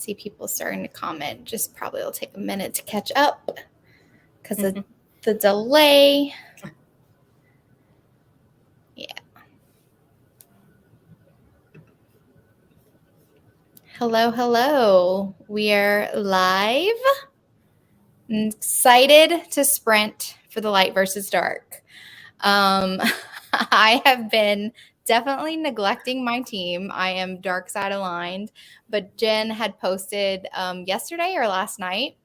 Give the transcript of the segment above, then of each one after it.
see people starting to comment. Just probably will take a minute to catch up because of the delay. Yeah. Hello, hello. We are live. I'm excited to sprint for the light versus dark. I have been definitely neglecting my team. I am dark side aligned, but Jen had posted yesterday or last night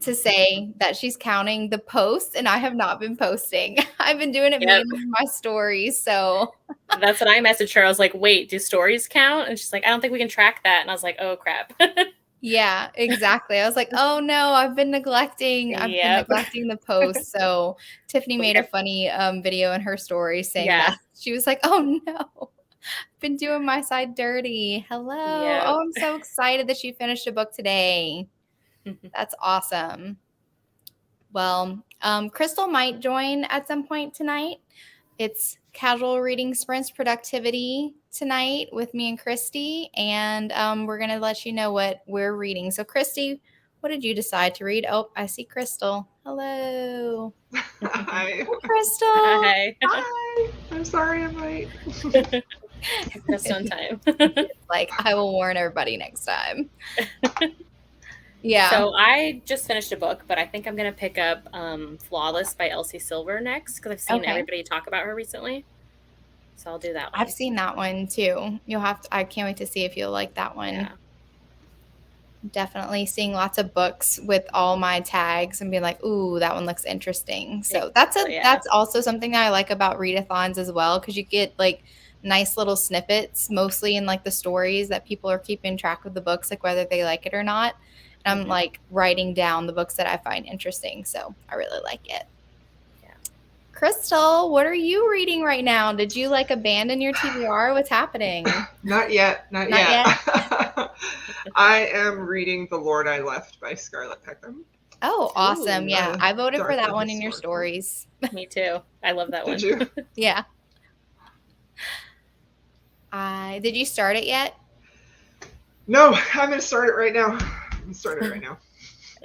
to say that she's counting the posts, and I have not been posting. I've been doing it mainly in my stories. So that's what I messaged her. I was like, wait, do stories count? And she's like, I don't think we can track that. And I was like, oh, crap. Yeah, exactly. I was like, oh no, I've been neglecting the post. So Tiffany made a funny video in her story saying that. She was like, oh no, been doing my side dirty. Hello. Oh, I'm so excited that she finished a book today. That's awesome. Well, Crystal might join at some point tonight. It's Casual Reading Sprints Productivity tonight with me and Christy, and we're going to let you know what we're reading. So, Christy, what did you decide to read? Oh, I see Crystal. Hello. Hi. Crystal. Hi. Hi. I'm sorry I'm late. Just on time. Like, I will warn everybody next time. Yeah. So I just finished a book, but I think I'm going to pick up Flawless by Elsie Silver next because I've seen everybody talk about her recently. So I'll do that one. I've seen that one too. I can't wait to see if you'll like that one. Yeah. Definitely seeing lots of books with all my tags and being like, ooh, that one looks interesting. So that's also something that I like about readathons as well, because you get like nice little snippets, mostly in like the stories that people are keeping track of the books, like whether they like it or not. And I'm like writing down the books that I find interesting. So I really like it. Yeah. Crystal, what are you reading right now? Did you like abandon your TBR? What's happening? Not yet. Not yet. I am reading The Lord I Left by Scarlett Peckham. Oh, awesome. Yeah. I voted for that one in your stories. Me too. I love that one. Did you? Yeah. Did you start it yet? No, I'm going to start it right now.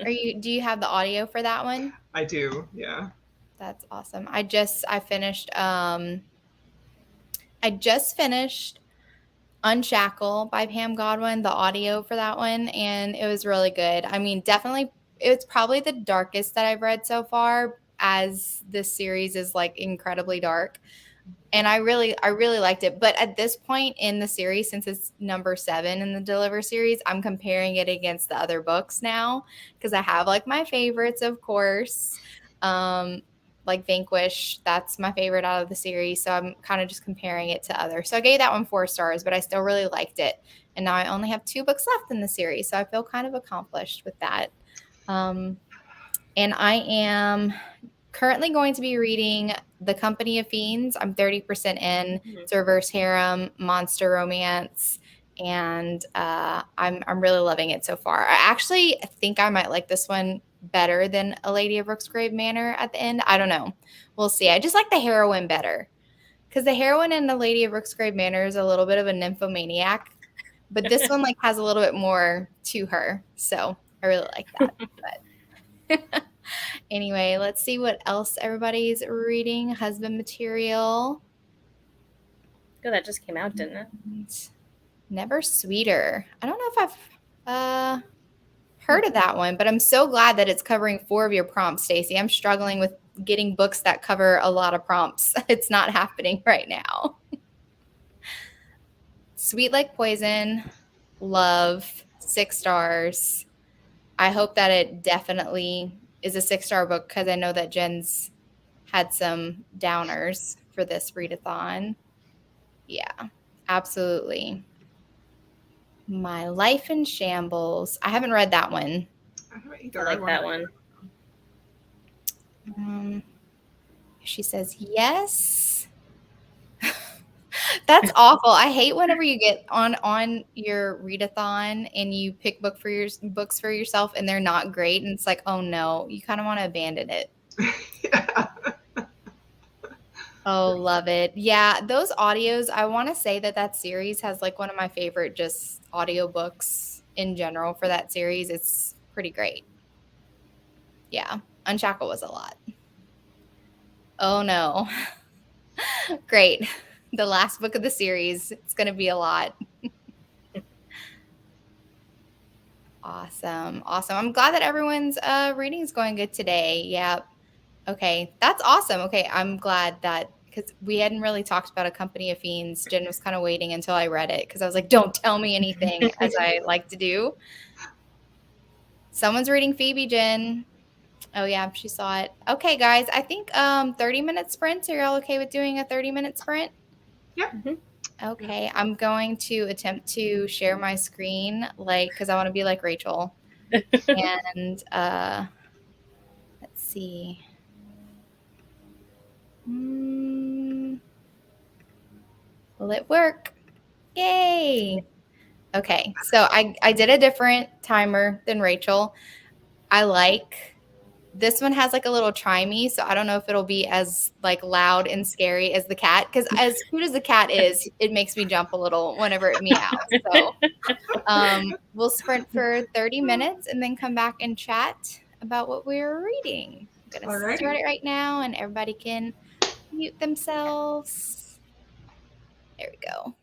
Do you have the audio for that one? I do, yeah. That's awesome. I just finished Unshackle by Pam Godwin, the audio for that one, and it was really good. I mean, definitely it's probably the darkest that I've read so far, as this series is like incredibly dark. And I really liked it. But at this point in the series, since it's number 7 in the Deliver series, I'm comparing it against the other books now, because I have like my favorites, of course. Like Vanquish, that's my favorite out of the series. So I'm kind of just comparing it to others. So I gave that one 4 stars, but I still really liked it. And now I only have 2 books left in the series. So I feel kind of accomplished with that. And I am currently going to be reading The Company of Fiends. I'm 30% in. It's a reverse harem, monster romance, and I'm really loving it so far. I actually think I might like this one better than A Lady of Rooksgrave Manor at the end. I don't know. We'll see. I just like the heroine better, because the heroine in A Lady of Rooksgrave Manor is a little bit of a nymphomaniac, but this one like has a little bit more to her. So I really like that. But anyway, let's see what else everybody's reading. Husband Material. Oh, that just came out, didn't it? Never Sweeter. I don't know if I've heard of that one, but I'm so glad that it's covering 4 of your prompts, Stacey. I'm struggling with getting books that cover a lot of prompts. It's not happening right now. Sweet Like Poison. Love. 6 stars. I hope that it definitely is a 6-star book, because I know that Jen's had some downers for this readathon. Yeah, absolutely. My Life in Shambles. I haven't read that one. I haven't either. I like that one. She says yes. That's awful. I hate whenever you get on your readathon and you pick books for yourself and they're not great, and it's like, oh no, you kind of want to abandon it. Yeah. Oh, love it. Yeah, those audios, I want to say that series has like one of my favorite just audiobooks in general for that series. It's pretty great. Yeah, Unshackle was a lot. Oh no. Great. The last book of the series. It's going to be a lot. Awesome. I'm glad that everyone's reading is going good today. Yep. Okay. That's awesome. Okay. I'm glad that, because we hadn't really talked about A Company of Fiends. Jen was kind of waiting until I read it because I was like, don't tell me anything, as I like to do. Someone's reading Phoebe, Jen. Oh yeah, she saw it. Okay, guys. I think 30-minute sprints. Are y'all okay with doing a 30-minute sprint? Yep. Okay, I'm going to attempt to share my screen, because I want to be like Rachel. And let's see. Will it work? Yay! Okay, so I did a different timer than Rachel. This one has like a little chimey, so I don't know if it'll be as like loud and scary as the cat, because as cute as the cat is, it makes me jump a little whenever it meows. So we'll sprint for 30 minutes and then come back and chat about what we're reading. I'm going to start it right now, and everybody can mute themselves. There we go.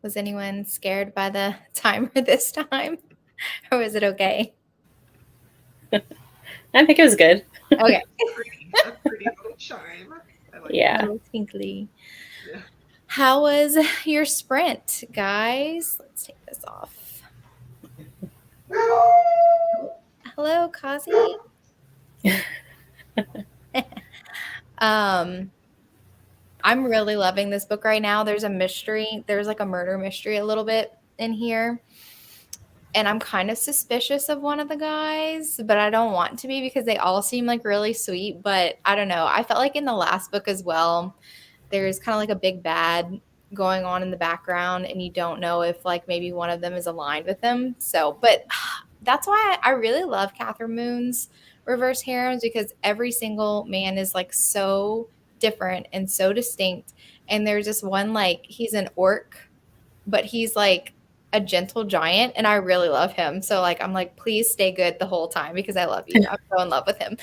Was anyone scared by the timer this time? Or was it okay? I think it was good. Okay. A pretty little chime. I like Yeah. Little tinkly. Yeah. How was your sprint, guys? Let's take this off. Hello, Kazi. I'm really loving this book right now. There's a mystery. There's like a murder mystery a little bit in here. And I'm kind of suspicious of one of the guys, but I don't want to be because they all seem like really sweet. But I don't know. I felt like in the last book as well, there's kind of like a big bad going on in the background, and you don't know if like maybe one of them is aligned with them. So, but that's why I really love Catherine Moon's reverse harems, because every single man is like so different and so distinct. And there's this one, like, he's an orc, but he's like a gentle giant, and I really love him. So like I'm like, please stay good the whole time because I love you. I'm so in love with him.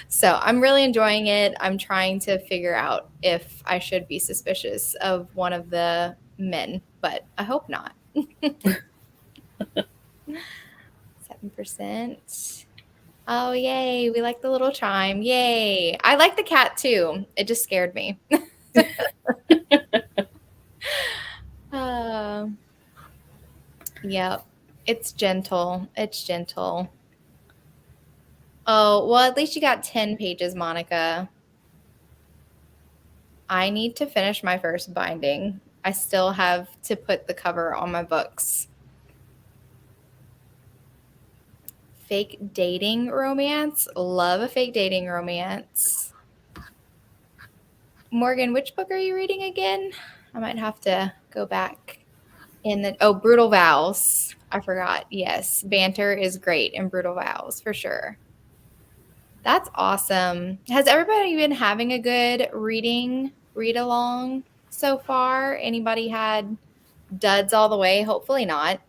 So I'm really enjoying it. I'm trying to figure out if I should be suspicious of one of the men, but I hope not. 7%. Oh, yay. We like the little chime. Yay. I like the cat too. It just scared me. Yep. It's gentle. It's gentle. Oh, well, at least you got 10 pages, Monica. I need to finish my first binding. I still have to put the cover on my books. Fake dating romance. Love a fake dating romance. Morgan, which book are you reading again? I might have to go back in the... Oh, Brutal Vows. I forgot. Yes, banter is great in Brutal Vows for sure. That's awesome. Has everybody been having a good read along so far? Anybody had duds all the way? Hopefully not.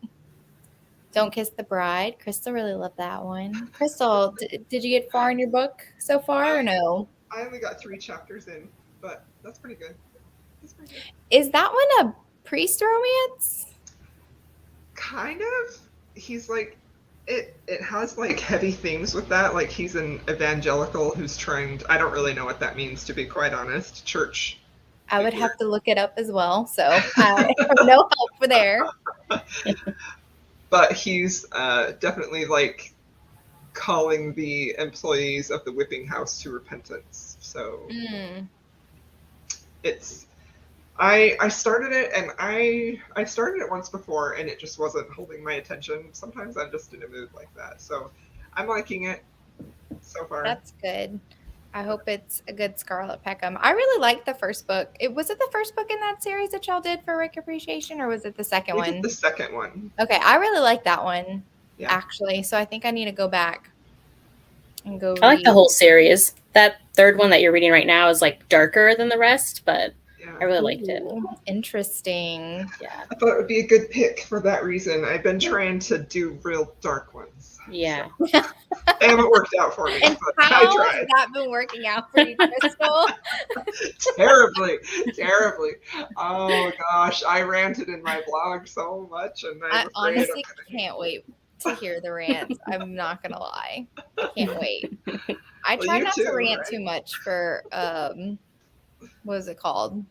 Don't Kiss the Bride. Crystal really loved that one. Crystal, did you get far in your book so far or no? I only got 3 chapters in, but that's pretty good. Is that one a priest romance? Kind of. He's like, it has like heavy themes with that. Like he's an evangelical who's trying to, I don't really know what that means, to be quite honest. Church. I would have to look it up as well. So I have no help there. But he's definitely like calling the employees of the whipping house to repentance. So it's, I started it, and I started it once before, and it just wasn't holding my attention. Sometimes I'm just in a mood like that. So I'm liking it so far. That's good. I hope it's a good Scarlet Peckham. I really liked the first book. Was it the first book in that series that y'all did for Rick Appreciation, or was it the second one? We did the second one. Okay, I really like that one, actually. So I think I need to go back and go read. I like the whole series. That third one that you're reading right now is like darker than the rest, but I really liked it. Interesting. Yeah. I thought it would be a good pick for that reason. I've been trying to do real dark ones. Yeah. So. They haven't worked out for me. And but how I tried. has that been working out for you, Crystal? Terribly. Oh gosh, I ranted in my blog so much, and I honestly can't wait to hear the rants. I'm not gonna lie. I can't wait. I try not to rant too much for what is it called?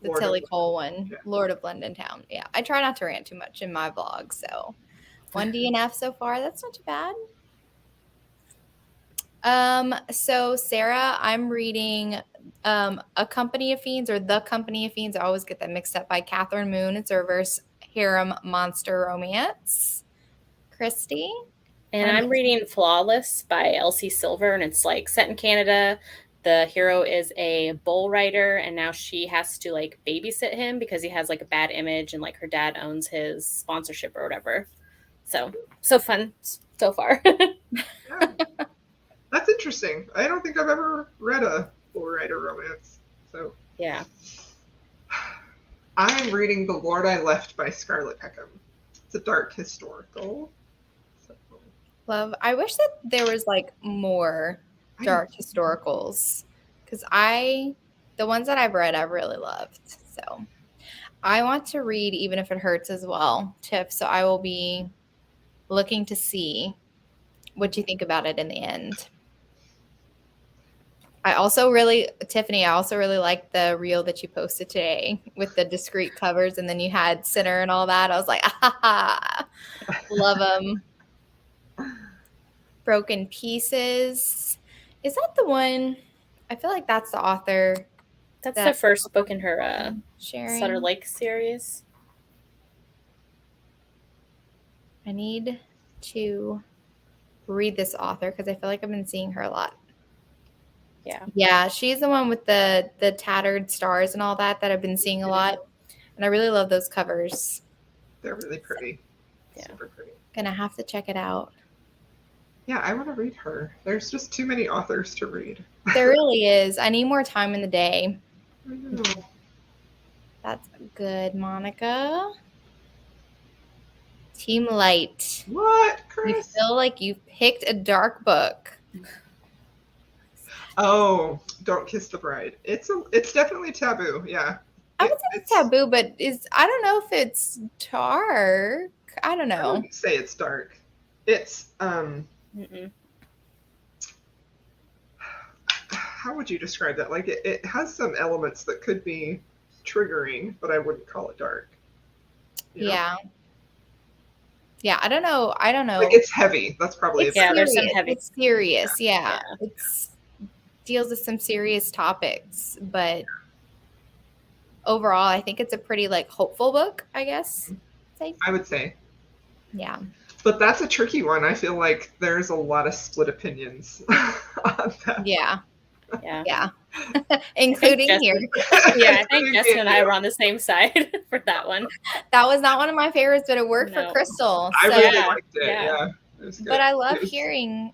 The Tilly Cole one, Lord of London Town. Yeah, I try not to rant too much in my vlog. So 1 DNF so far. That's not too bad. So Sarah, I'm reading A Company of Fiends, or The Company of Fiends. I always get that mixed up, by Catherine Moon. It's a reverse harem monster romance. Christy? And I'm reading Flawless by Elsie Silver, and it's like set in Canada. The hero is a bull rider, and now she has to like babysit him because he has like a bad image, and like her dad owns his sponsorship or whatever. So fun so far. Yeah. That's interesting. I don't think I've ever read a bull rider romance. So yeah. I'm reading The Lord I Left by Scarlet Peckham. It's a dark historical. Love. I wish that there was like more dark historicals, because the ones that I've read, I've really loved. So I want to read Even If It Hurts as well, Tiff. So I will be looking to see what you think about it in the end. Tiffany, I also really liked the reel that you posted today with the discrete covers, and then you had Sinner and all that. I was like, ah, love them. Broken Pieces. Is that the one? I feel like that's the author. That's the first book in her sharing. Sutter Lake series. I need to read this author because I feel like I've been seeing her a lot. Yeah, she's the one with the tattered stars and all that I've been seeing a lot, and I really love those covers. They're really pretty. Yeah, super pretty. Gonna have to check it out. Yeah, I want to read her. There's just too many authors to read. There really is. I need more time in the day. I know. That's good, Monica. Team Light. What, Chris? You feel like you've picked a dark book. Oh, Don't Kiss the Bride. It's definitely taboo. Yeah. I would say it's taboo, but I don't know if it's dark. I don't know. I wouldn't say it's dark. It's how would you describe that? Like it has some elements that could be triggering, but I wouldn't call it dark. You know? Yeah. Yeah, I don't know. Like it's heavy. That's probably it's yeah. serious. There's some heavy. It's serious. Yeah. It's deals with some serious topics, but overall, I think it's a pretty like hopeful book. I guess. I would say. Yeah. But that's a tricky one. I feel like there's a lot of split opinions on that. Yeah. Yeah. Yeah. Including here. Yeah, I think Jessen and I were on the same side for that one. That was not one of my favorites, but it worked for Crystal. I really liked it. Yeah. It was good. But I love hearing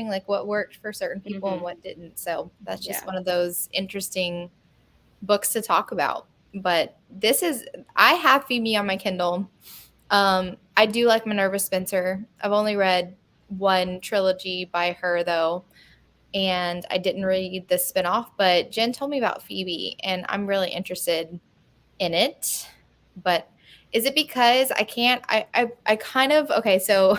like what worked for certain people and what didn't. So that's just one of those interesting books to talk about. But I have Phoebe on my Kindle. I do like Minerva Spencer. I've only read one trilogy by her though. And I didn't read the spinoff, but Jen told me about Phoebe and I'm really interested in it. But is it because I kind of, okay, so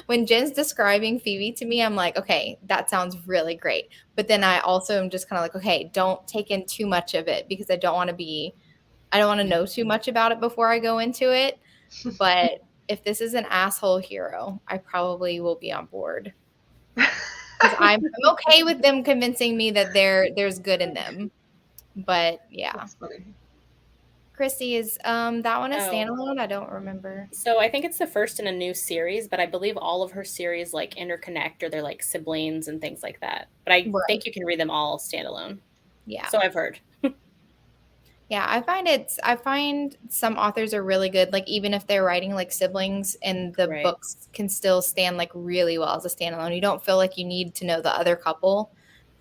when Jen's describing Phoebe to me, I'm like, okay, that sounds really great. But then I also am just kind of like, okay, don't take in too much of it because I don't want to know too much about it before I go into it. But if this is an asshole hero, I probably will be on board. I'm okay with them convincing me that there's good in them. But yeah. Christy, is that one a standalone? I don't remember. So I think it's the first in a new series, but I believe all of her series like interconnect or they're like siblings and things like that. But I think you can read them all standalone. Yeah. So I've heard. Yeah, I find some authors are really good, like even if they're writing like siblings and the books can still stand like really well as a standalone. You don't feel like you need to know the other couple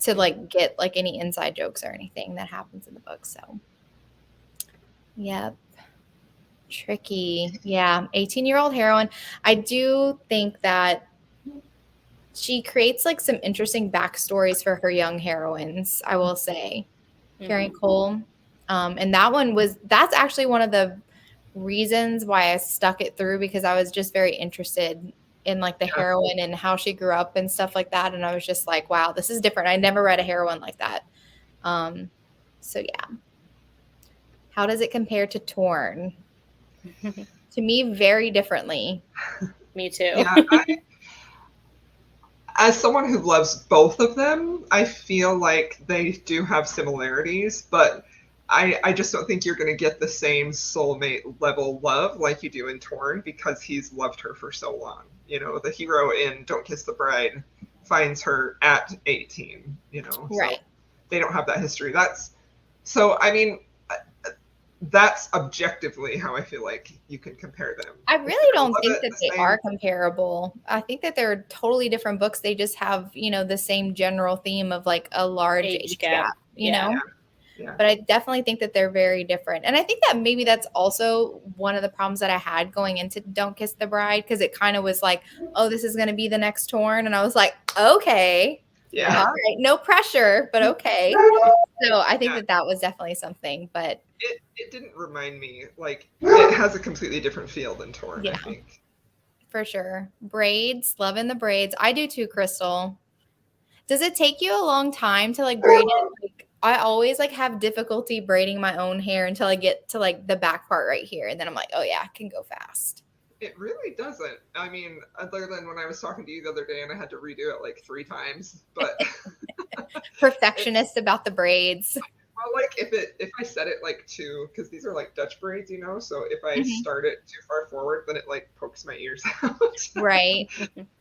to like get like any inside jokes or anything that happens in the book. So, yep. Tricky. Yeah, 18-year-old heroine. I do think that she creates like some interesting backstories for her young heroines, I will say. Carrie Cole. And that's actually one of the reasons why I stuck it through because I was just very interested in like the heroine and how she grew up and stuff like that. And I was just like, wow, this is different. I never read a heroine like that. So yeah. How does it compare to Torn? To me, very differently. Me too. Yeah, as someone who loves both of them, I feel like they do have similarities, but I just don't think you're going to get the same soulmate level love like you do in Torn because he's loved her for so long. You know, the hero in Don't Kiss the Bride finds her at 18, you know. Right. So they don't have that history. That's objectively how I feel like you can compare them. I really don't think that they are comparable. I think that they're totally different books. They just have, you know, the same general theme of like a large age gap, you know? Yeah. But I definitely think that they're very different. And I think that maybe that's also one of the problems that I had going into Don't Kiss the Bride because it kind of was like, oh, this is going to be the next Torn. And I was like, okay, Yeah. All right. No pressure, but okay. So I think that was definitely something, but it didn't remind me, like, it has a completely different feel than Torn, I think. For sure. Braids, loving the braids. I do too, Crystal. Does it take you a long time to like braid it? Like, I always like have difficulty braiding my own hair until I get to like the back part right here. And then I'm like, oh yeah, I can go fast. It really doesn't. I mean, other than when I was talking to you the other day and I had to redo it like 3 times, but Perfectionist about the braids. Well, like if I set it like because these are like Dutch braids, so if I start it too far forward, then it like pokes my ears out. Right.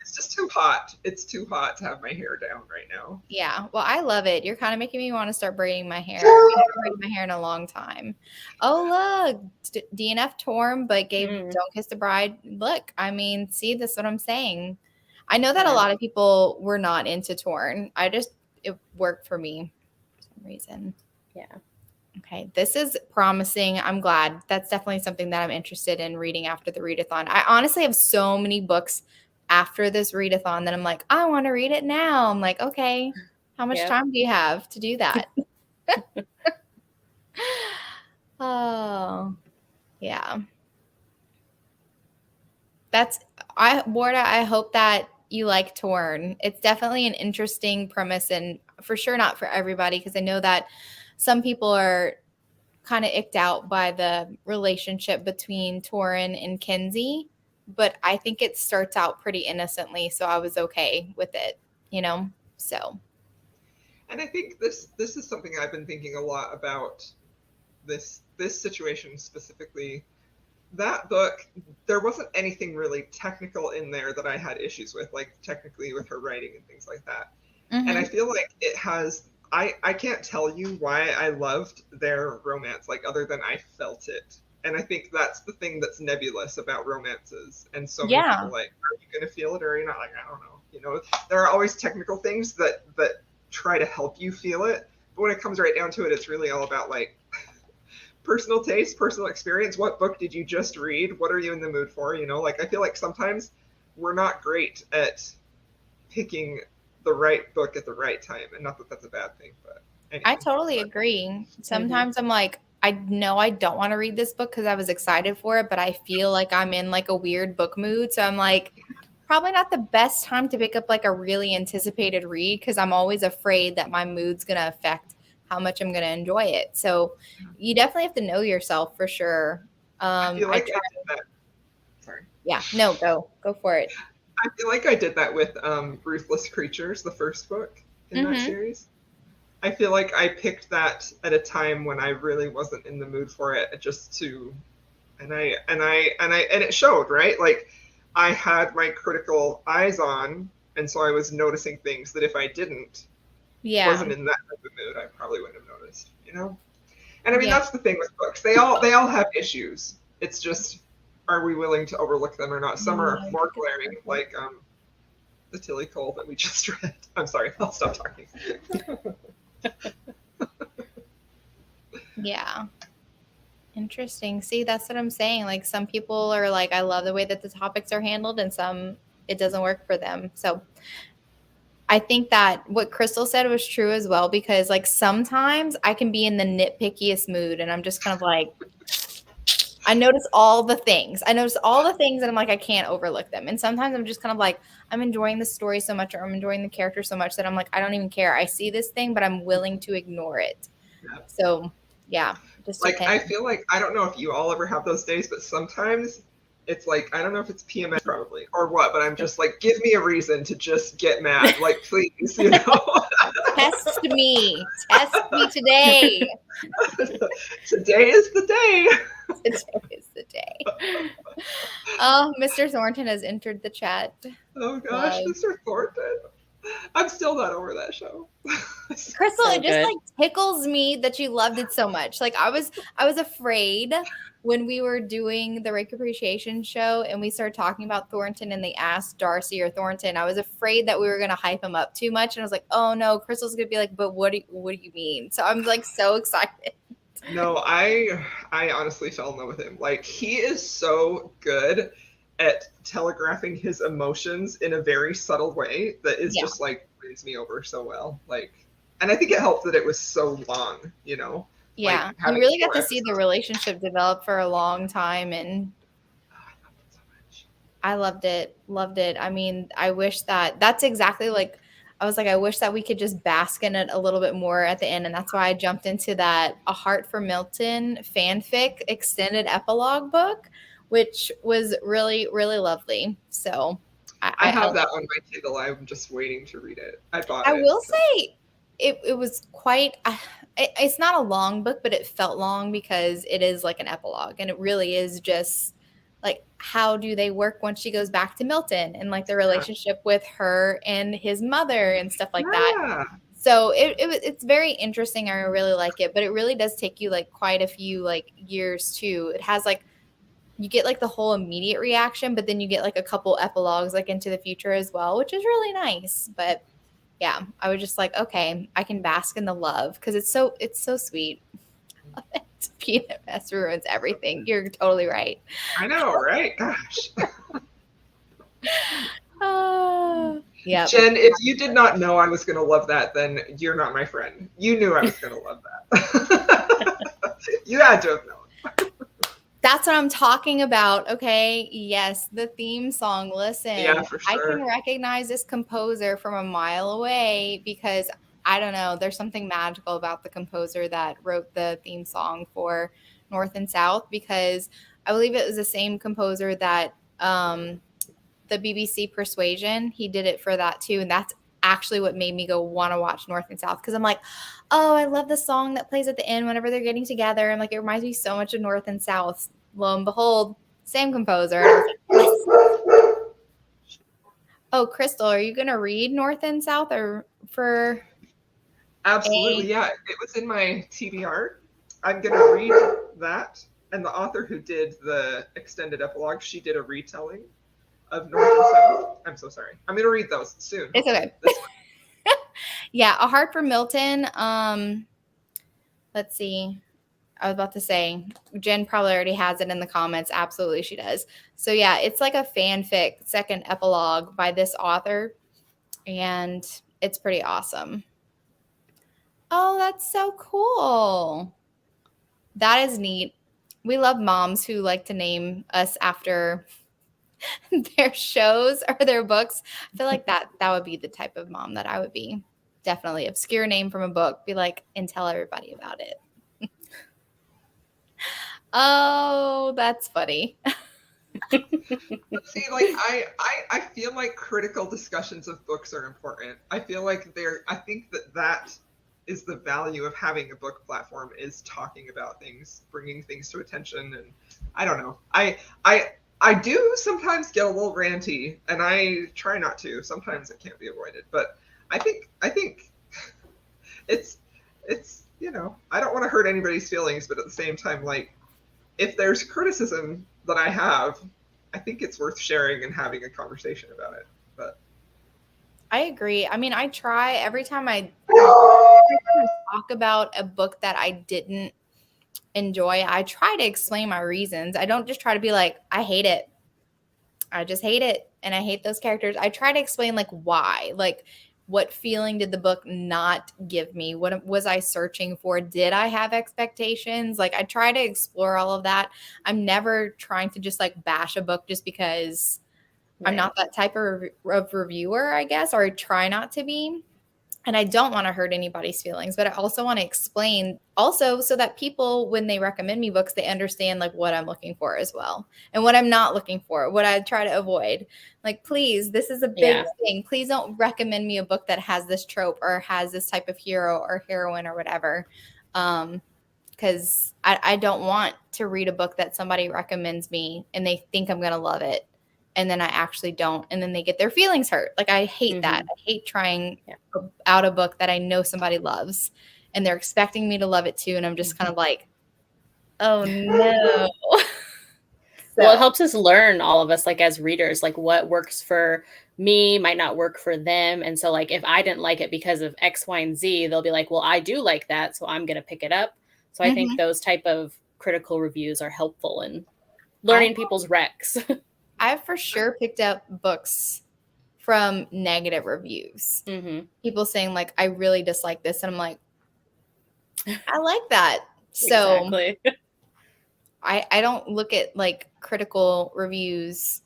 It's just too hot. It's too hot to have my hair down right now. Yeah. Well, I love it. You're kind of making me want to start braiding my hair. I haven't braided my hair in a long time. Oh, look. DNF Torn, but gave Don't Kiss the Bride. Look, I mean, see, this is what I'm saying. I know that a lot of people were not into Torn. It worked for me for some reason. Yeah. Okay. This is promising. I'm glad. That's definitely something that I'm interested in reading after the readathon. I honestly have so many books after this readathon that I'm like, I want to read it now. I'm like, okay, how much time do you have to do that? Oh, yeah. Warda, I hope that you like Torn. It's definitely an interesting premise and for sure not for everybody because I know that some people are kind of icked out by the relationship between Torrin and Kinsey, but I think it starts out pretty innocently, so I was okay with it, so. And I think this is something I've been thinking a lot about this situation specifically. That book, there wasn't anything really technical in there that I had issues with, like technically with her writing and things like that. And I feel like it has I can't tell you why I loved their romance, like other than I felt it. And I think that's the thing that's nebulous about romances. And so many people like, are you going to feel it or are you not? Like, I don't know. There are always technical things that try to help you feel it. But when it comes right down to it, it's really all about like personal taste, personal experience. What book did you just read? What are you in the mood for? Like I feel like sometimes we're not great at picking the right book at the right time, and not that that's a bad thing, but anyway. I totally agree. Sometimes I'm like, I know I don't want to read this book because I was excited for it, but I feel like I'm in like a weird book mood, so I'm like, probably not the best time to pick up like a really anticipated read because I'm always afraid that my mood's gonna affect how much I'm gonna enjoy it. So you definitely have to know yourself for sure. I feel like I did that. Sorry. Yeah, no, go for it. I feel like I did that with Ruthless Creatures, the first book in that series. I feel like I picked that at a time when I really wasn't in the mood for it, and it showed, right? Like I had my critical eyes on, and so I was noticing things that if I wasn't in that type of mood, I probably wouldn't have noticed, And I mean that's the thing with books; they all have issues. It's just, are we willing to overlook them or not? Some are more glaring, like the Tilly Cole that we just read. I'm sorry, I'll stop talking. Yeah. Interesting. See, that's what I'm saying. Like some people are like, I love the way that the topics are handled, and some it doesn't work for them. So I think that what Crystal said was true as well, because like sometimes I can be in the nitpickiest mood and I'm just kind of like, I notice all the things. And I'm like, I can't overlook them. And sometimes I'm just kind of like, I'm enjoying the story so much, or I'm enjoying the character so much that I'm like, I don't even care. I see this thing, but I'm willing to ignore it. Yeah. So yeah. Just like, depends. I feel like, I don't know if you all ever have those days, but sometimes it's like, I don't know if it's PMS probably or what, but I'm just like, give me a reason to just get mad. Like, please, Test me today. Today is the day. Today is the day. Oh, Mr. Thornton has entered the chat. Oh gosh, Mr. Thornton. I'm still not over that show. Crystal, so it just like tickles me that you loved it so much. Like I was afraid when we were doing the Rake Appreciation show and we started talking about Thornton and they asked Darcy or Thornton, I was afraid that we were going to hype him up too much. And I was like, oh no, Crystal's going to be like, but what do you mean? So I'm like so excited. No, I honestly fell in love with him. Like he is so good at telegraphing his emotions in a very subtle way that is just like wins me over so well. Like, and I think it helped that it was so long, you know. Yeah, like, you really got to 4 see the episodes. relationship develop for a long time, and Oh, I loved it so much. I loved it. I mean, I wish that's exactly like, I was like, I wish that we could just bask in it a little bit more at the end. And that's why I jumped into that A Heart for Milton fanfic extended epilogue book, which was really, really lovely. So I have that on my Kindle. I'm just waiting to read it. I bought I it. will So. say it was quite, it's not a long book, but it felt long because it is like an epilogue, and it really is just like, how do they work once she goes back to Milton, and like the relationship with her and his mother and stuff like that. Yeah. So it's very interesting. I really like it, but it really does take you like quite a few like years too. It has like, you get like the whole immediate reaction, but then you get like a couple epilogues like into the future as well, which is really nice. But yeah, I was just like, okay, I can bask in the love because it's so sweet. I love it. Peanut mess ruins everything. You're totally right. I know, right? Gosh. Yeah. Jen, if you did not know I was going to love that, then you're not my friend. You knew I was going to love that. You had to have known. That's what I'm talking about. Okay. Yes. The theme song. Listen, Yeah, for sure. I can recognize this composer from a mile away because I don't know. There's something magical about the composer that wrote the theme song for North and South, because I believe it was the same composer that the BBC Persuasion, he did it for that too. And that's actually what made me go want to watch North and South, because I'm like, oh, I love the song that plays at the end whenever they're getting together. And like, it reminds me so much of North and South. Lo and behold, same composer. And I was like, yes. Oh, Crystal, are you going to read North and South or for? Absolutely, yeah. It was in my TBR. I'm going to read that. And the author who did the extended epilogue, she did a retelling of North and South. I'm so sorry. I'm going to read those soon. It's okay. Yeah, A Heart for Milton. Let's see. I was about to say, Jen probably already has it in the comments. Absolutely, she does. So yeah, it's like a fanfic second epilogue by this author, and it's pretty awesome. Oh, that's so cool. That is neat. We love moms who like to name us after their shows or their books. I feel like that would be the type of mom that I would be. Definitely obscure name from a book. Be like, and tell everybody about it. Oh, that's funny. See, like I feel like critical discussions of books are important. I feel like I think that is the value of having a book platform, is talking about things, bringing things to attention. And I don't know. I do sometimes get a little ranty, and I try not to. Sometimes it can't be avoided, but I think it's you know, I don't want to hurt anybody's feelings, but at the same time, like, if there's criticism that I have, I think it's worth sharing and having a conversation about it. But I agree. I mean, I try every time I talk about a book that I didn't enjoy, I try to explain my reasons. I don't just try to be like, I hate it. I just hate it. And I hate those characters. I try to explain like why, like what feeling did the book not give me? What was I searching for? Did I have expectations? Like, I try to explore all of that. I'm never trying to just like bash a book just because I'm not that type of reviewer, I guess, or I try not to be. And I don't want to hurt anybody's feelings, but I also want to explain also so that people, when they recommend me books, they understand like what I'm looking for as well, and what I'm not looking for, what I try to avoid. Like, please, this is a big thing. Please don't recommend me a book that has this trope or has this type of hero or heroine or whatever. Because I don't want to read a book that somebody recommends me and they think I'm going to love it, and then I actually don't, and then they get their feelings hurt. Like, I hate that. I hate trying out a book that I know somebody loves, and they're expecting me to love it too, and I'm just kind of like, oh no. Well, it helps us learn, all of us, like as readers, like what works for me might not work for them. And so like if I didn't like it because of X, Y, and Z, they'll be like, well, I do like that, so I'm going to pick it up. So I think those type of critical reviews are helpful in learning people's recs. I've for sure picked up books from negative reviews. Mm-hmm. People saying like, I really dislike this. And I'm like, I like that. So Exactly. I don't look at like critical reviews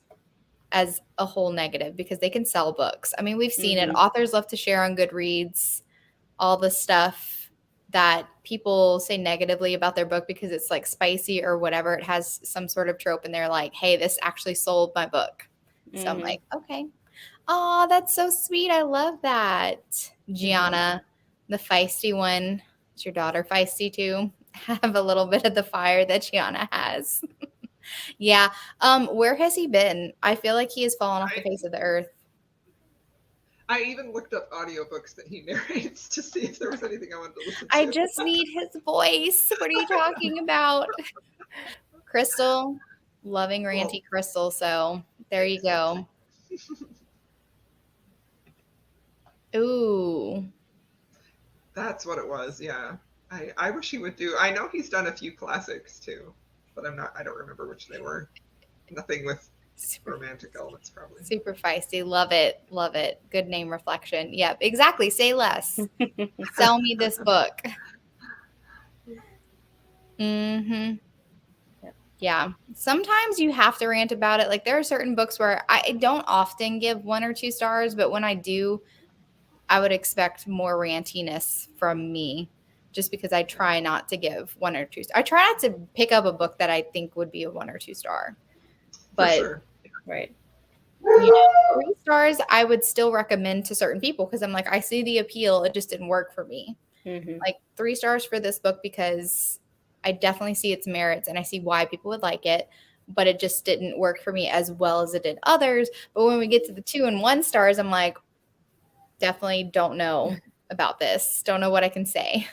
as a whole negative because they can sell books. I mean, we've seen it. Mhm. Authors love to share on Goodreads all the stuff that people say negatively about their book because it's like spicy or whatever. It has some sort of trope and they're like, hey, this actually sold my book. So I'm Mhm. like, okay. Oh, that's so sweet. I love that. Gianna, the feisty one. Is your daughter feisty too? Have a little bit of the fire that Gianna has. Yeah. Where has he been? I feel like he has fallen off the face of the earth. I even looked up audiobooks that he narrates to see if there was anything I wanted to listen I to. just need his voice. What are you talking about? Crystal, loving ranty Well, Crystal. So there you go. Ooh. that's what it was. Yeah. I wish he would do. I know he's done a few classics too, but I don't remember which they were. Nothing with romantic elements, probably. Super feisty. Love it. Love it. Good name reflection. Yep, exactly. Say less. Sell me this book. Mm-hmm. Yeah. Sometimes you have to rant about it. Like there are certain books where I don't often give 1 or 2 stars, but when I do, I would expect more rantiness from me just because I try not to give 1 or 2. I try not to pick up a book that I think would be a 1 or 2 star. For But sure. Right. you know, 3 stars I would still recommend to certain people because I'm like, I see the appeal. It just didn't work for me. Mhm. Like 3 stars for this book because I definitely see its merits and I see why people would like it, but it just didn't work for me as well as it did others. But when we get to the 2 and 1 stars, I'm like, definitely don't know about this. Don't know what I can say.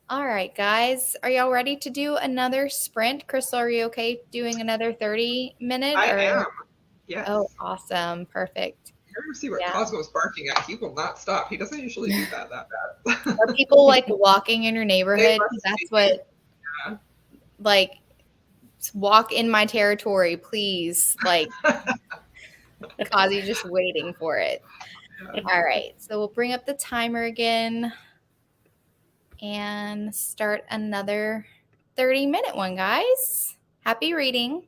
All right, guys. Are y'all ready to do another sprint? Crystal, are you okay doing another 30-minute? I Or am. Yes. oh, awesome. Perfect. You ever see what Yeah. Cosmo's barking at? He will not stop. He doesn't usually do that bad. Are people like walking in your They neighborhood? must That's be. what like walk in my territory, please. Like Kazi's just waiting for it. All right. So we'll bring up the timer again and start another 30-minute one, guys. Happy reading.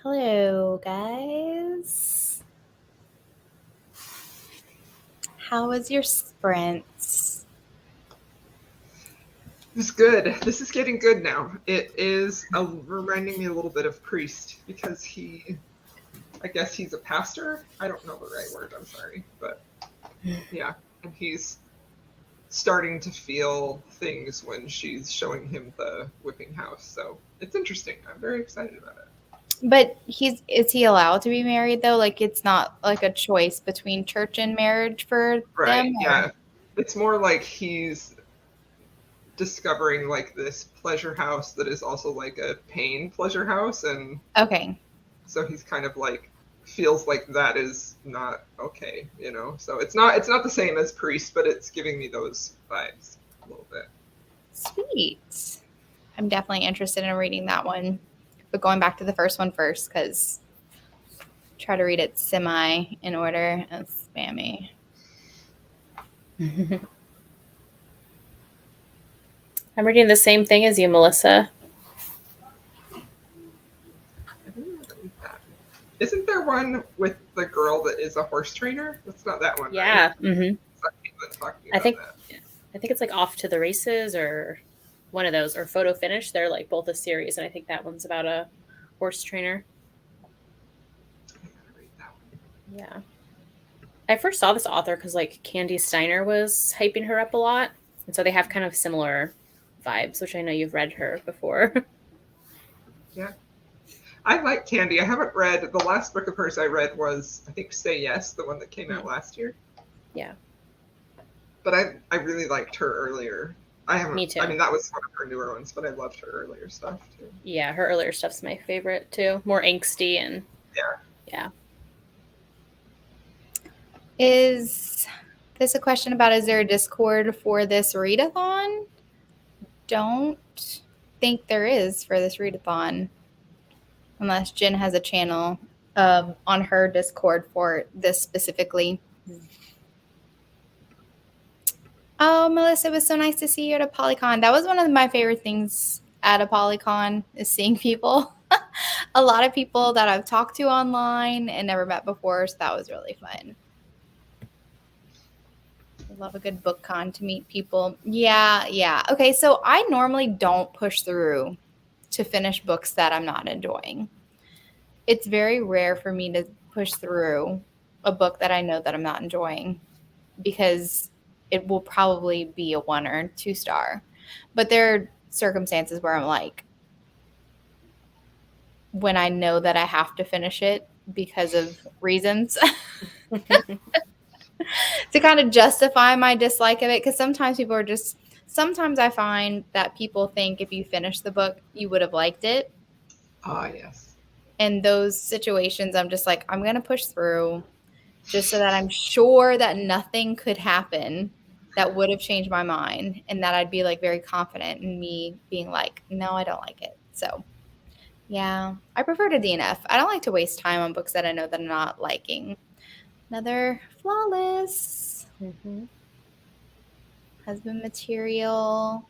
Hello, guys. How was your sprints? It's good. This is getting good now. It is reminding me a little bit of Priest because I guess he's a pastor. I don't know the right word. I'm sorry, but yeah, and he's starting to feel things when she's showing him the whipping house. So it's interesting. I'm very excited about it. But is he allowed to be married though? Like it's not like a choice between church and marriage for Right. them? Yeah. It's more like he's discovering like this pleasure house that is also like a pain pleasure house, and Okay. so he's kind of like feels like that is not okay, you know. So it's not the same as Priest, but it's giving me those vibes a little bit. Sweet. I'm definitely interested in reading that one. But going back to the first one first, because try to read it semi in order. It's spammy. I'm reading the same thing as you, Melissa. I didn't know that was that. Isn't there one with the girl that is a horse trainer? That's not that one. Yeah. Right? Mm-hmm. I think it's like Off to the Races or one of those, or Photo Finish. They're like both a series, and I think that one's about a horse trainer. Yeah. I first saw this author because like Candy Steiner was hyping her up a lot, and so they have kind of similar vibes, which I know you've read her before. Yeah. I like Candy. I haven't read, the last book of hers I read was, I think, Say Yes, the one that came out last year. Yeah. But I really liked her earlier. Me too. I mean, that was one of her newer ones, but I loved her earlier stuff too. Yeah, her earlier stuff's my favorite too. More angsty and yeah. Is this a question about is there a Discord for this readathon? Don't think there is for this readathon. Unless Jen has a channel on her Discord for this specifically. Oh, Melissa, it was so nice to see you at a Polycon. That was one of my favorite things at a Polycon is seeing people. A lot of people that I've talked to online and never met before, so that was really fun. I love a good book con to meet people. Yeah. Okay, so I normally don't push through to finish books that I'm not enjoying. It's very rare for me to push through a book that I know that I'm not enjoying because it will probably be a 1 or 2 star. But there are circumstances where I'm like, when I know that I have to finish it because of reasons to kind of justify my dislike of it. Because sometimes I find that people think if you finish the book, you would have liked it. Yes. In those situations, I'm just like, I'm going to push through just so that I'm sure that nothing could happen that would have changed my mind and that I'd be like very confident in me being like, no, I don't like it. So yeah, I prefer to DNF. I don't like to waste time on books that I know that I'm not liking. Another Flawless. Mm-hmm. Husband Material.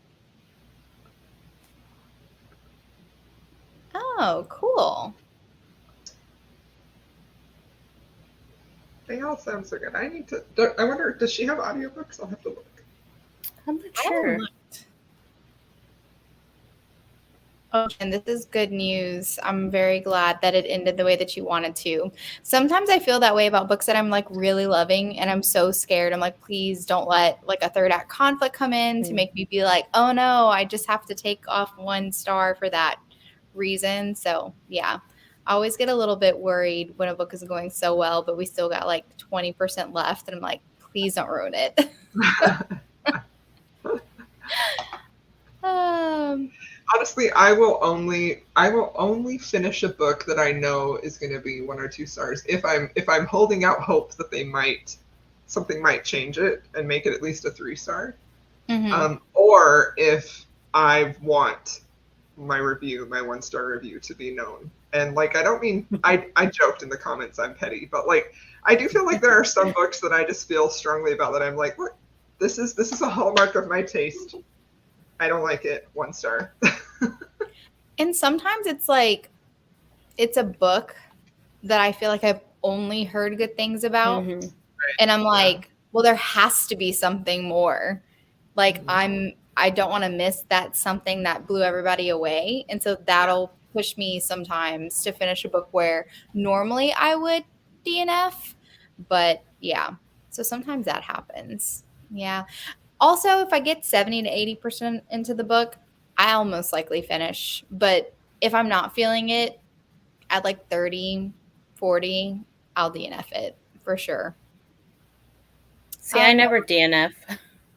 Oh, cool. They all sound so good. I wonder, does she have audiobooks? I'll have to look. I'm not sure. Oh, and this is good news. I'm very glad that it ended the way that you wanted to. Sometimes I feel that way about books that I'm like really loving and I'm so scared. I'm like, please don't let like a third act conflict come in to make me be like, oh no, I just have to take off 1 star for that reason. So yeah, I always get a little bit worried when a book is going so well, but we still got like 20% left. And I'm like, please don't ruin it. Honestly, I will only finish a book that I know is going to be 1 or 2 stars if I'm holding out hope that something might change it and make it at least a 3 star. Mm-hmm. Or if I want my 1 star review to be known. And like, I don't mean, I joked in the comments I'm petty, but like, I do feel like there are some books that I just feel strongly about that I'm like, look, this is a hallmark of my taste. I don't like it, 1 star. And sometimes it's like, it's a book that I feel like I've only heard good things about. Mm-hmm. And I'm like, well, there has to be something more. Like I don't want to miss that something that blew everybody away. And so that'll push me sometimes to finish a book where normally I would DNF. But yeah, so sometimes that happens. Yeah. Also, if I get 70 to 80% into the book, I'll most likely finish. But if I'm not feeling it at like 30, 40, I'll DNF it for sure. See, I never DNF.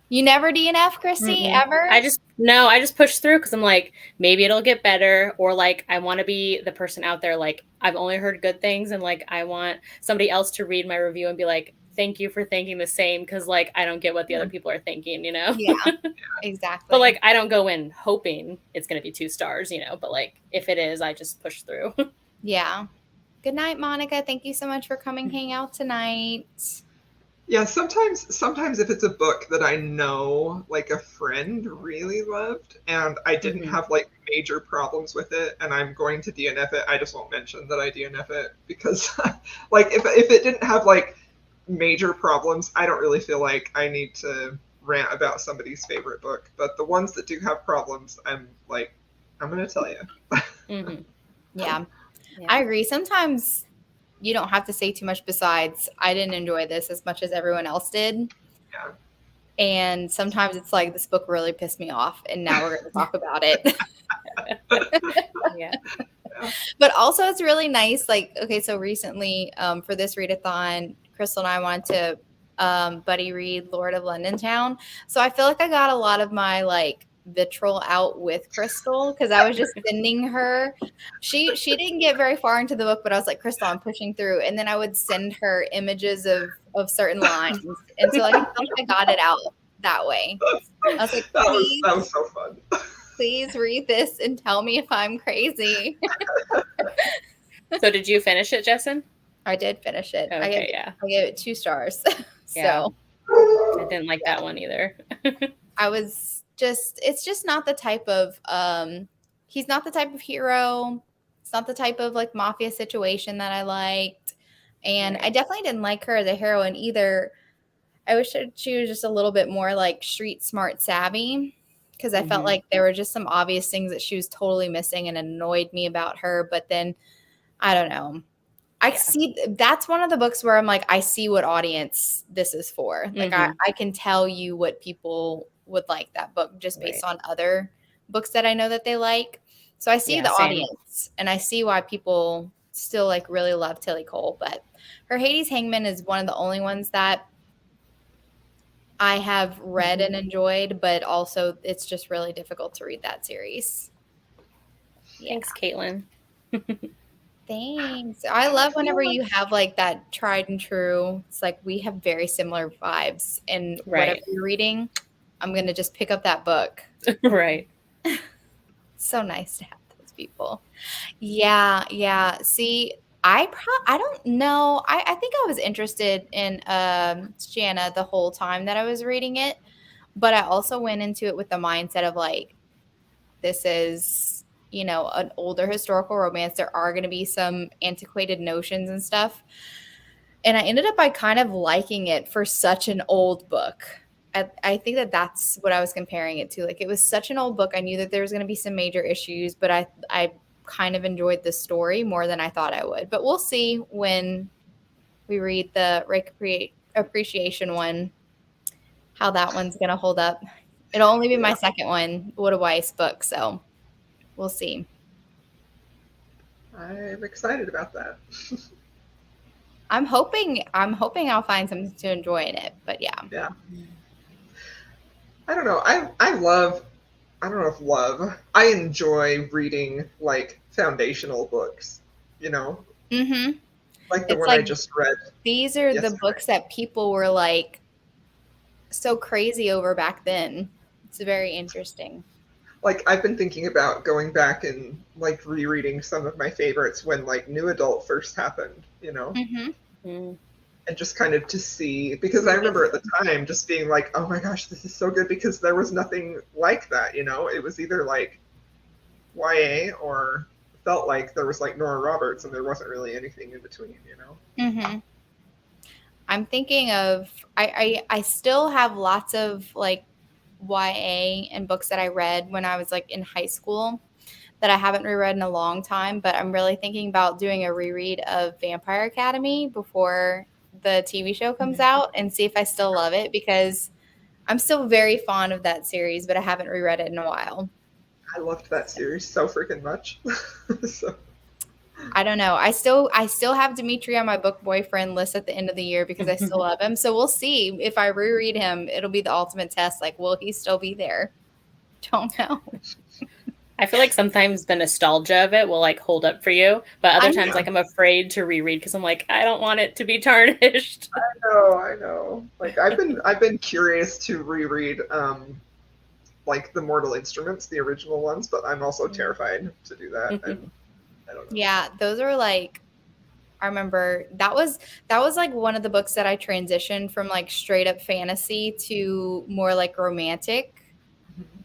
You never DNF, Chrissy, ever? I just push through because I'm like, maybe it'll get better, or like I want to be the person out there like I've only heard good things, and like I want somebody else to read my review and be like, thank you for thinking the same, because like I don't get what the other people are thinking, you know? Yeah, exactly. But like I don't go in hoping it's going to be 2 stars, you know, but like if it is, I just push through. Yeah. Good night, Monica. Thank you so much for coming hang out tonight. Yeah, sometimes if it's a book that I know like a friend really loved and I didn't have like major problems with it and I'm going to DNF it, I just won't mention that I DNF it because like if it didn't have like major problems, I don't really feel like I need to rant about somebody's favorite book. But the ones that do have problems, I'm like, I'm going to tell you. Yeah, I agree. Sometimes you don't have to say too much besides, I didn't enjoy this as much as everyone else did. Yeah. And sometimes it's like, this book really pissed me off, and now we're going to talk about it. Yeah. But also it's really nice. Like, okay, so recently for this readathon, Crystal and I wanted to buddy read Lord of London Town. So I feel like I got a lot of my like vitriol out with Crystal because I was just sending her. She didn't get very far into the book, but I was like, Crystal, I'm pushing through. And then I would send her images of certain lines. And so like, I felt like I got it out that way. I was like, that was so fun. Please read this and tell me if I'm crazy. So did you finish it, Jessen? I did finish it. Okay, I gave it 2 stars. Yeah. So I didn't like that one either. It's just not the type of he's not the type of hero. It's not the type of like mafia situation that I liked. And I definitely didn't like her as a heroine either. I wish that she was just a little bit more like street smart savvy, because I felt like there were just some obvious things that she was totally missing and annoyed me about her. But then I don't know. I see that's one of the books where I'm like, I see what audience this is for. Like I can tell you what people would like that book just based on other books that I know that they like. So I see the audience and I see why people still like really love Tilly Cole. But her Hades Hangman is one of the only ones that I have read and enjoyed, but also it's just really difficult to read that series. Thanks, Caitlin. Thanks. I love whenever you have like that tried and true. It's like we have very similar vibes, and whatever you're reading, I'm going to just pick up that book. Right. So nice to have those people. Yeah. See, I don't know. I think I was interested in Jana the whole time that I was reading it, but I also went into it with the mindset of like, this is, you know, an older historical romance. There are going to be some antiquated notions and stuff. And I ended up by kind of liking it for such an old book. I think that's what I was comparing it to. Like, it was such an old book. I knew that there was going to be some major issues, but I kind of enjoyed the story more than I thought I would. But we'll see when we read the appreciation one, how that one's going to hold up. It'll only be my second one, Wood Weiss book, so we'll see. I'm excited about that. I'm hoping I'll find something to enjoy in it, but yeah. Yeah. I don't know. I enjoy reading like foundational books, you know? Mm-hmm. Like the one I just read. These are the books that people were like so crazy over back then. It's very interesting. Like, I've been thinking about going back and like rereading some of my favorites when like New Adult first happened, you know? And just kind of to see, because I remember at the time just being like, oh my gosh, this is so good, because there was nothing like that, you know? It was either like YA or felt like there was like Nora Roberts and there wasn't really anything in between, you know? Mm-hmm. I'm thinking of I still have lots of like YA and books that I read when I was like in high school that I haven't reread in a long time, but I'm really thinking about doing a reread of Vampire Academy before the TV show comes out and see if I still love it, because I'm still very fond of that series, but I haven't reread it in a while. I loved that series so freaking much. So. I don't know. I still have Dimitri on my book boyfriend list at the end of the year because I still love him. So we'll see if I reread him. It'll be the ultimate test. Like, will he still be there? Don't know. I feel like sometimes the nostalgia of it will like hold up for you, but other times like I'm afraid to reread because I'm like, I don't want it to be tarnished. I know. Like I've been curious to reread like the Mortal Instruments, the original ones, but I'm also terrified to do that. And I don't know. Yeah, those are like, I remember that was like one of the books that I transitioned from like straight up fantasy to more like romantic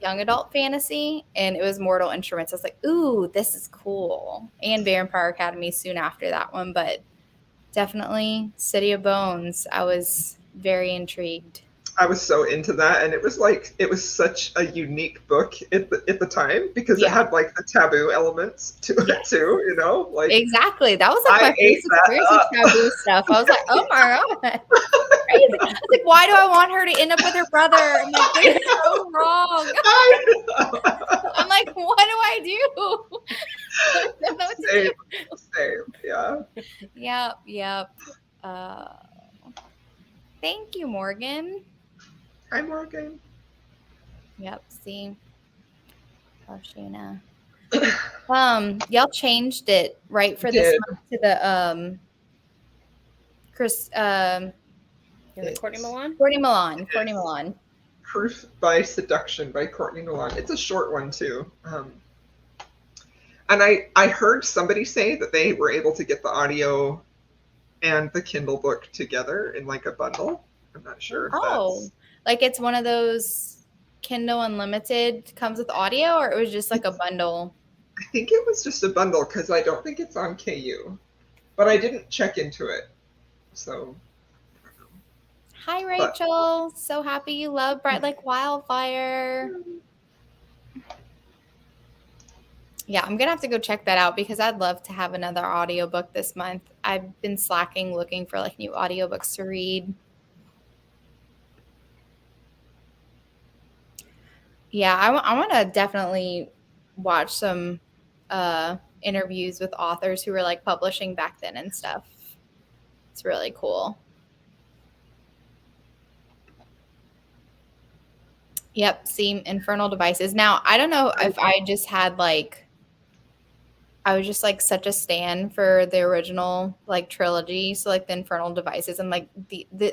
young adult fantasy, and it was Mortal Instruments. I was like, ooh, this is cool. And Vampire Academy soon after that one, but definitely City of Bones. I was very intrigued. I was so into that, and it was such a unique book at the time because it had like the taboo elements to it too, you know? Like exactly. That was like my first experience with taboo stuff. I was like, oh my god. Crazy. I was like, why do I want her to end up with her brother? I'm like, this is so wrong. I'm like, what do I do? I don't know what to do. Same, yeah. Yep. Thank you, Morgan. Hi, Morgan. Yep. See. Oh, Shayna. Y'all changed it right for this month to the Chris Courtney Milan? Courtney Milan. Proof by Seduction by Courtney Milan. It's a short one too. And I heard somebody say that they were able to get the audio and the Kindle book together in like a bundle. I'm not sure if that's... like it's one of those Kindle Unlimited comes with audio, or it was just like a bundle? I think it was just a bundle because I don't think it's on KU, but I didn't check into it. So, hi, Rachel. So happy you love Bright Like Wildfire. Yeah, I'm gonna have to go check that out because I'd love to have another audiobook this month. I've been slacking looking for like new audiobooks to read. Yeah, I want to definitely watch some interviews with authors who were like publishing back then and stuff. It's really cool. Yep, see, Infernal Devices. Now, I don't know if I just had like, I was just like such a stan for the original like trilogy. So like the Infernal Devices, I'm like,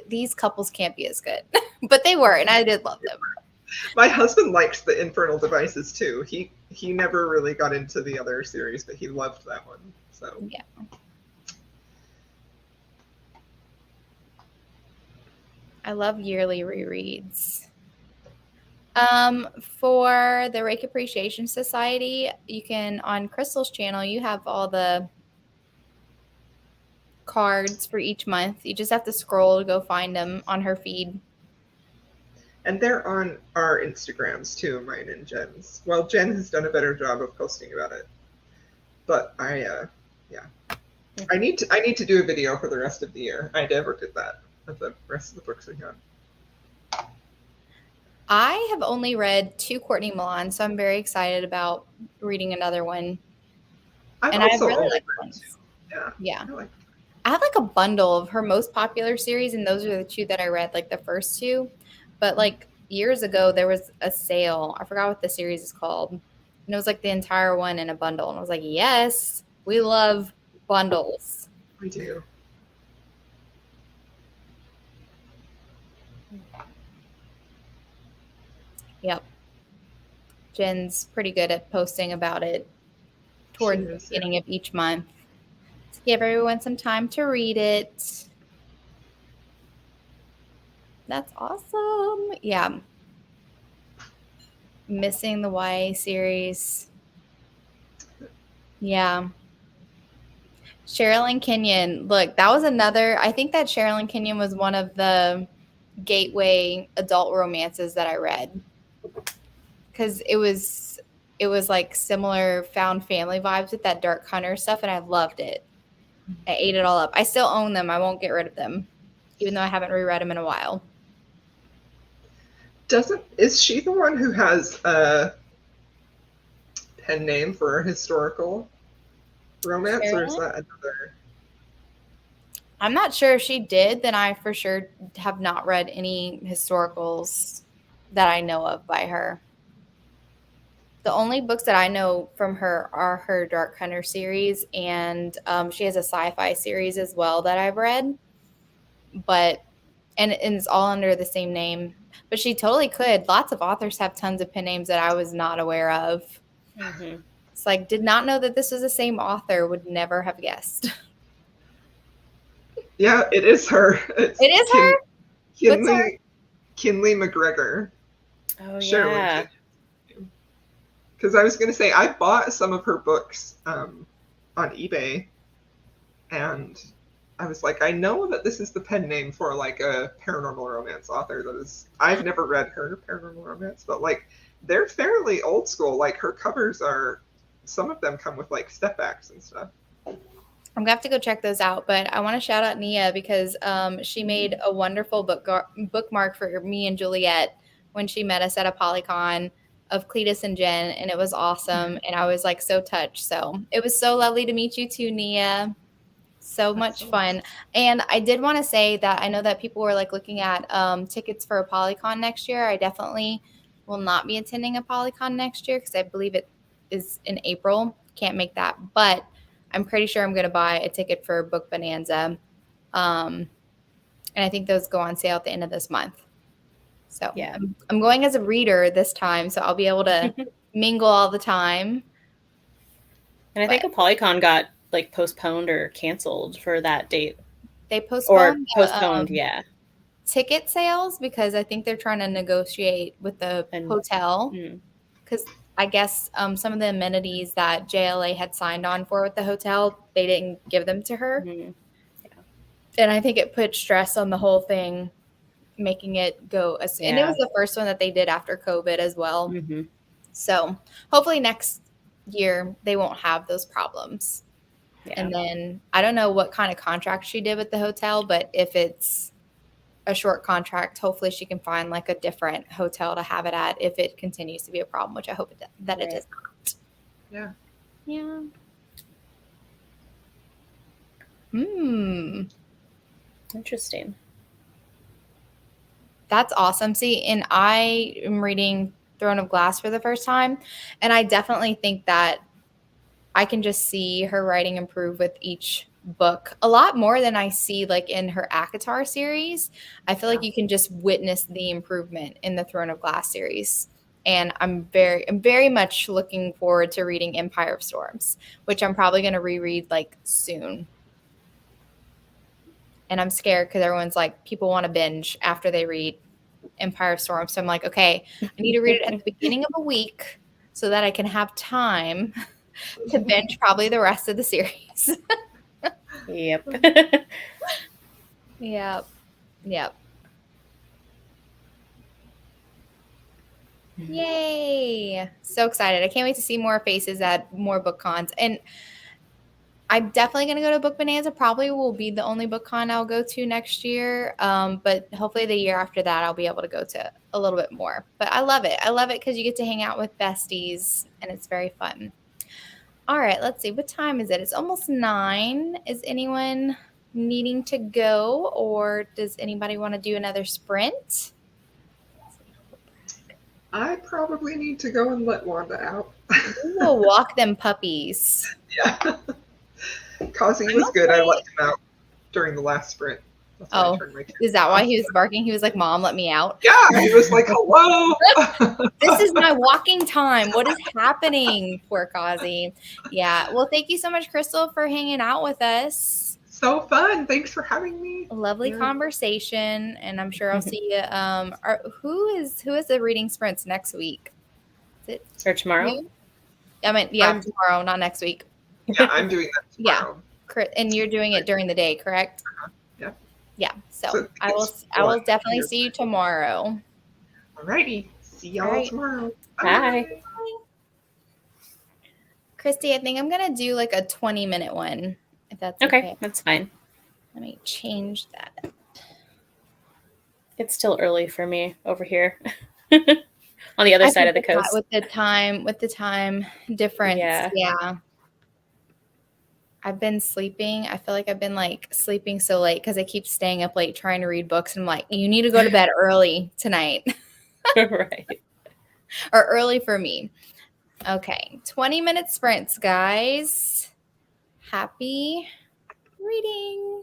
these couples can't be as good. But they were, and I did love them. My husband liked the Infernal Devices too. He never really got into the other series, but he loved that one. So yeah. I love yearly rereads. For the Rake Appreciation Society, you can, on Crystal's channel, you have all the cards for each month. You just have to scroll to go find them on her feed. And they're on our Instagrams too, mine and Jen's. Well, Jen has done a better job of posting about it. But I need to do a video for the rest of the year. I never did that of the rest of the books we have. I have only read 2 Courtney Milan, so I'm very excited about reading another one. I really like ones. Yeah. I have like a bundle of her most popular series, and those are the 2 that I read, like the first 2. But like years ago, there was a sale. I forgot what the series is called. And it was like the entire one in a bundle. And I was like, yes, we love bundles. We do. Yep. Jen's pretty good at posting about it towards the beginning of each month to give everyone some time to read it. That's awesome. Yeah. Missing the YA series. Yeah. Sherilyn Kenyon. Look, that was another. I think that Sherilyn Kenyon was one of the gateway adult romances that I read because it was like similar found family vibes with that dark hunter stuff, and I loved it. I ate it all up. I still own them. I won't get rid of them, even though I haven't reread them in a while. Is she the one who has a pen name for a historical romance, or is Sherilyn? that another? I'm not sure if she did. Then I for sure have not read any historicals that I know of by her. The only books that I know from her are her Dark Hunter series, and she has a sci-fi series as well that I've read. But and it's all under the same name. But she totally could. Lots of authors have tons of pen names that I was not aware of. Mm-hmm. It's like, did not know that this was the same author. Would never have guessed. Yeah, it is her. It is her. What's her? Kinley McGregor. Oh Sherilyn yeah. Because I was going to say, I bought some of her books on eBay, and I was like, I know that this is the pen name for like a paranormal romance author that is. I've never read her paranormal romance, but like they're fairly old school. Like her covers are, some of them come with like step backs and stuff. I'm gonna have to go check those out, but I want to shout out Nia because she made a wonderful bookmark for me and Juliet when she met us at a Polycon of Cletus and Jen, and it was awesome, and I was like so touched. So it was so lovely to meet you too, Nia. So much fun. And I did want to say that I know that people were like looking at tickets for a Polycon next year. I definitely will not be attending a Polycon next year because I believe it is in April. Can't make that, but I'm pretty sure I'm going to buy a ticket for Book Bonanza. And I think those go on sale at the end of this month. So yeah, I'm going as a reader this time, so I'll be able to mingle all the time. And I think a Polycon got like postponed or canceled for that date. They postponed yeah. Ticket sales because I think they're trying to negotiate with the hotel because I guess some of the amenities that JLA had signed on for with the hotel, they didn't give them to her. Yeah. And I think it put stress on the whole thing, making it go. And it was the first one that they did after COVID as well. Mm-hmm. So hopefully next year they won't have those problems. Yeah. And then I don't know what kind of contract she did with the hotel, but if it's a short contract, hopefully she can find like a different hotel to have it at if it continues to be a problem, which I hope that it does not. Yeah. Yeah. Interesting. That's awesome. See, and I am reading Throne of Glass for the first time, and I definitely think that I can just see her writing improve with each book a lot more than I see like in her ACOTAR series. I feel like you can just witness the improvement in the Throne of Glass series. And I'm very much looking forward to reading Empire of Storms, which I'm probably going to reread like soon. And I'm scared because everyone's like, people want to binge after they read Empire of Storms. So I'm like, okay, I need to read it at the beginning of a week so that I can have time to binge probably the rest of the series. Yep. Yep. Yay. So excited. I can't wait to see more faces at more book cons. And I'm definitely going to go to Book Bonanza. Probably will be the only book con I'll go to next year. But hopefully the year after that, I'll be able to go to a little bit more. But I love it. I love it because you get to hang out with besties and it's very fun. All right, let's see. What time is it? It's almost 9. Is anyone needing to go, or does anybody want to do another sprint? I probably need to go and let Wanda out. We'll walk them puppies. Yeah. Causey was good. I let him out during the last sprint. Oh, is that why he was barking? He was like, Mom, let me out. Yeah, he was like, hello. This is my walking time. What is happening? Poor Causey. Yeah. Well, thank you so much, Crystal, for hanging out with us. So fun. Thanks for having me. Lovely conversation. And I'm sure I'll see you. Who is the reading sprints next week? Is it or tomorrow? You? I mean, tomorrow, not next week. Yeah, I'm doing that Yeah. tomorrow. And you're doing it during the day, correct? Yeah. Yeah. So So I will it's I will fun. definitely see you tomorrow. Alrighty. See All y'all right. tomorrow. Bye. Bye. Christy, I think I'm gonna do like a 20-minute one, if that's okay. Okay, that's fine. Let me change that. It's still early for me over here on the other side of the coast. With the time difference. Yeah. I've been sleeping. I feel like I've been like sleeping so late because I keep staying up late trying to read books. And I'm like, you need to go to bed early tonight. Right. Or early for me. Okay. 20-minute sprints, guys. Happy reading.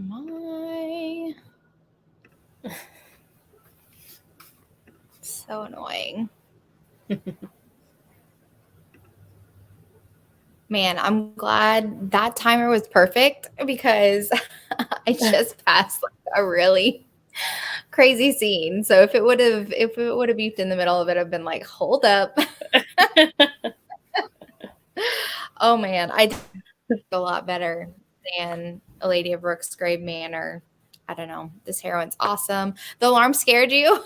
My. So annoying. Man, I'm glad that timer was perfect because I just passed like a really crazy scene. So if it would have beeped in the middle of it, I've been like, hold up. Oh man, I did a lot better than A Lady of Brooksgrave Manor. I don't know. This heroine's awesome. The alarm scared you?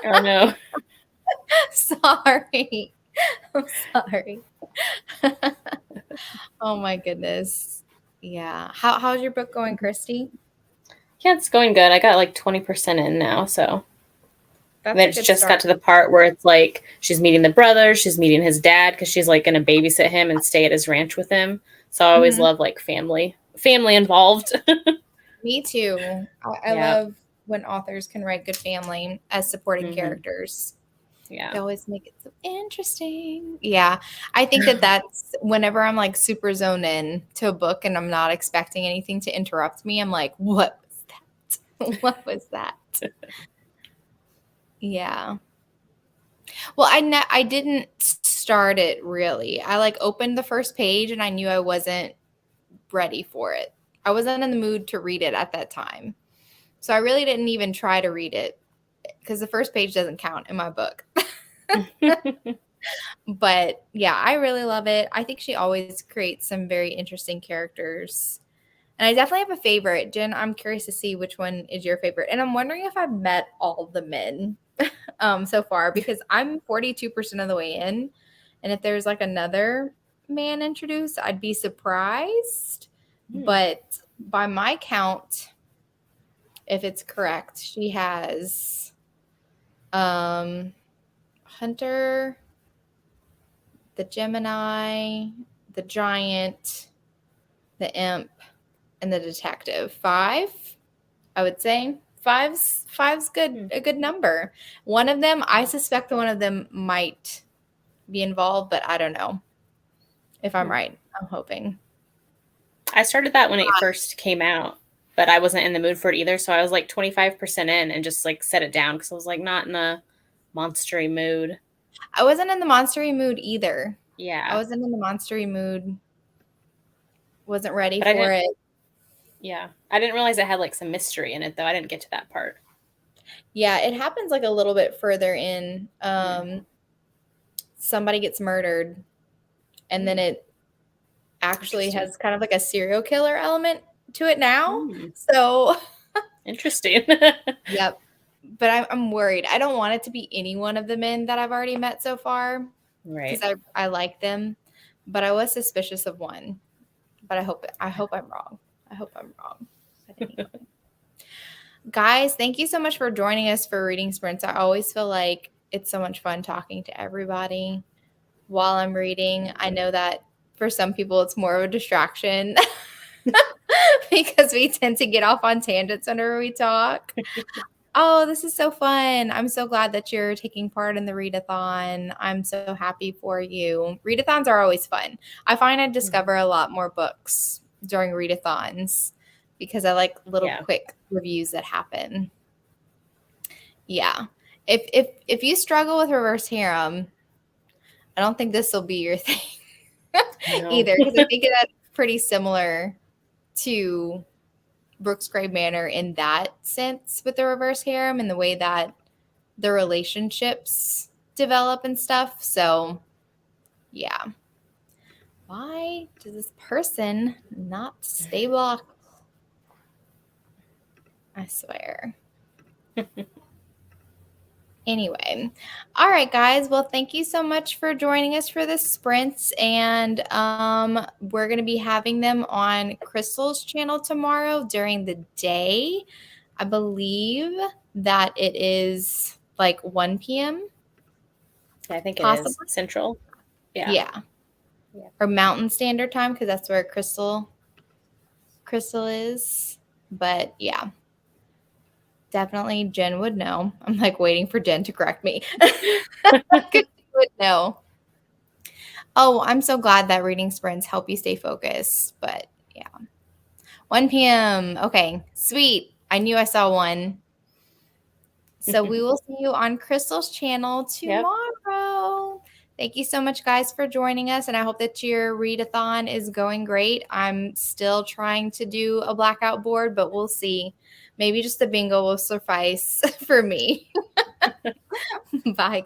Oh no. Sorry. I'm sorry. Oh my goodness. Yeah. How's your book going, Christy? Yeah, it's going good. I got like 20% in now, so That's then a it's good just start. got to the part where it's like she's meeting the brother, she's meeting his dad because she's like going to babysit him and stay at his ranch with him. So I always love like family involved. Me too. I Yeah. love when authors can write good family as supporting characters. Yeah. They always make it so interesting. Yeah. I think that's whenever I'm like super zoned in to a book and I'm not expecting anything to interrupt me, I'm like, what was that? What was that? Yeah. Well, I didn't start it really. I like opened the first page and I knew I wasn't ready for it. I wasn't in the mood to read it at that time. So I really didn't even try to read it because the first page doesn't count in my book. But yeah, I really love it. I think she always creates some very interesting characters. And I definitely have a favorite. Jen, I'm curious to see which one is your favorite. And I'm wondering if I've met all the men so far because I'm 42% of the way in. And if there's like another man introduced, I'd be surprised. But by my count, if it's correct, she has Hunter, the Gemini, the Giant, the Imp, and the Detective. 5, I would say. Five's good, a good number. One of them, I suspect one of them might be involved, but I don't know if I'm right. I'm hoping. I started that when it first came out, but I wasn't in the mood for it either. So I was like 25% in and just like set it down because I was like not in the monstery mood. I wasn't in the monstery mood either. Yeah. I wasn't in the monstery mood. Wasn't ready But for it. Yeah. I didn't realize it had like some mystery in it though. I didn't get to that part. Yeah, it happens like a little bit further in. Somebody gets murdered, and then it actually has kind of like a serial killer element to it now. So interesting. Yep. But I'm worried. I don't want it to be any one of the men that I've already met so far. Right. Because I like them. But I was suspicious of one. But I hope I'm wrong. I hope I'm wrong. But anyway. Guys, thank you so much for joining us for Reading Sprints. I always feel like it's so much fun talking to everybody while I'm reading. I know that for some people it's more of a distraction because we tend to get off on tangents whenever we talk. Oh, this is so fun. I'm so glad that you're taking part in the readathon. I'm so happy for you. Readathons are always fun. I find I discover a lot more books during readathons because I like little quick reviews that happen. Yeah. If you struggle with reverse harem, I don't think this will be your thing either because I think that's pretty similar to Brooksgrave Manor in that sense with the reverse harem and the way that the relationships develop and stuff. So, yeah. Why does this person not stay blocked? I swear. Anyway, all right, guys. Well, thank you so much for joining us for the sprints, and we're going to be having them on Crystal's channel tomorrow during the day. I believe that it is like 1 p.m. Yeah, I think possibly. it is Central. Yeah. Or Mountain Standard Time because that's where Crystal is. But yeah. Definitely Jen would know. I'm like waiting for Jen to correct me. She would know. Oh, I'm so glad that reading sprints help you stay focused. But yeah. 1 p.m. Okay, sweet. I knew I saw one. So we will see you on Crystal's channel tomorrow. Thank you so much, guys, for joining us. And I hope that your readathon is going great. I'm still trying to do a blackout board, but we'll see. Maybe just the bingo will suffice for me. Bye.